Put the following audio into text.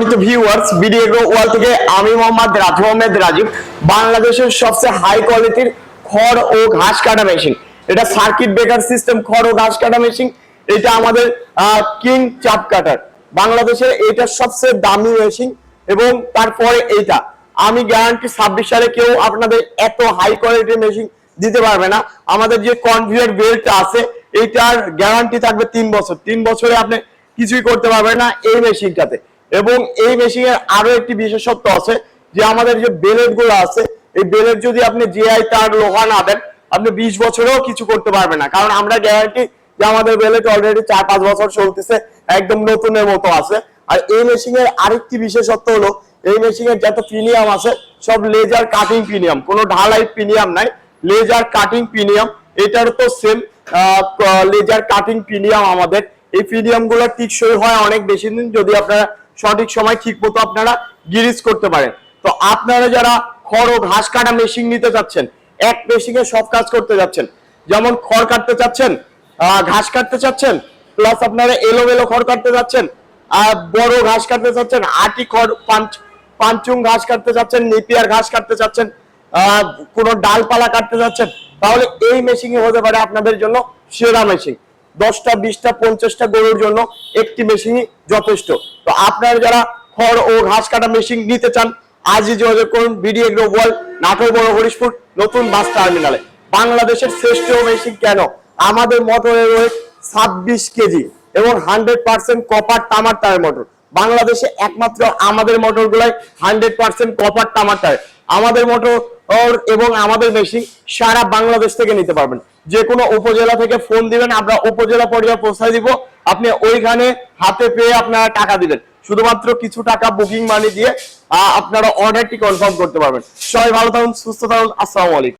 Viewers video ওয়াল থেকে আমি মোহাম্মদ রাজীব বাংলাদেশের সবচেয়ে হাই কোয়ালিটির খড় ও ঘাস কাটা মেশিন। এটা সার্কিট ব্রেকার সিস্টেম খড় ও ঘাস কাটা মেশিন। এটা আমাদের কিং চাপ কাটার, বাংলাদেশের এটা সবচেয়ে দামি মেশিন। এবং তারপরে এইটা আমি গ্যারান্টি 26 সালে কেউ আপনাদের এত হাই কোয়ালিটির মেশিন দিতে পারবে না। আমাদের যে কনভেয়ার বেল্ট আছে এইটার গ্যারান্টি থাকবে 3 বছর। 3 বছরে আপনি কিছুই করতে পারবেন না এই মেশিনটাতে। এবং এই মেশিনের আরো একটি বিশেষত্ব আছে যে আমাদের যে বেলেট গুলো আছে এই বেলেট যদি আপনি জিআই তার লোহা না দেন আপনি 20 বছরেও কিছু করতে পারবেন না, কারণ আমরা গ্যারান্টি যে আমাদের বেলেট অলরেডি 4-5 বছর চলতেছে, একদম নতুনের মতো আছে। আর এই মেশিনের আরেকটি বিশেষত্ব হলো এই মেশিনের যত প্রিমিয়াম আছে সব লেজার কাটিং প্রিমিয়াম, কোনো ঢালাই প্রিমিয়াম নাই, লেজার কাটিং প্রিমিয়াম। এটার তো সেম লেজার কাটিং প্রিমিয়াম। আমাদের এই প্রিমিয়াম গুলো টিকসই হয় অনেক বেশি দিন যদি আপনারা সঠিক সময় ঠিক মতো আপনারা গিরিজ করতে পারেন। তো আপনারা যারা খড় ও ঘাস কাটা মেশিন নিতে চাচ্ছেন, এক মেশিনে সব কাজ করতে যাচ্ছেন, যেমন খড় কাটতে চাচ্ছেন, ঘাস কাটতে চাচ্ছেন, প্লাস আপনারা এলোমেলো খড় কাটতে যাচ্ছেন, বড় ঘাস কাটতে চাচ্ছেন, আটি খড় পাঞ্চুং ঘাস কাটতে চাচ্ছেন, নেপিয়ার ঘাস কাটতে চাচ্ছেন, কোনো ডালপালা কাটতে যাচ্ছেন, তাহলে এই মেশিনই হতে পারে আপনাদের জন্য সেরা মেশিন। 10টা 20টা 50টা গরুর জন্য একটি মেশিনই যথেষ্ট। তো আপনারা যারা খড় ও ঘাস কাটা মেশিন নিতে চান আজই যোগাযোগ করুন ভিডিও ওয়াল, নাটোর বড় হরিশপুর নতুন বাস টার্মিনালে। বাংলাদেশের শ্রেষ্ঠ মেশিন কেন? আমাদের মোটরের ওয়েট 26 কেজি এবং 100% কপার তামার টায়ার মোটর। বাংলাদেশে একমাত্র আমাদের মোটর গুলাই 100% কপার তামার টায়ার। আমাদের মোটর এবং আমাদের মেশিন সারা বাংলাদেশ থেকে নিতে পারবেন। যে কোনো উপজেলা থেকে ফোন দিবেন, আমরা উপজেলা পর্যায়ে পৌঁছায় দিব, আপনি ওইখানে হাতে পেয়ে আপনারা টাকা দিবেন। শুধুমাত্র কিছু টাকা বুকিং মানি দিয়ে আপনারা অর্ডারটি কনফার্ম করতে পারবেন। সবাই ভালো থাকুন, সুস্থ থাকুন। আসসালামু আলাইকুম।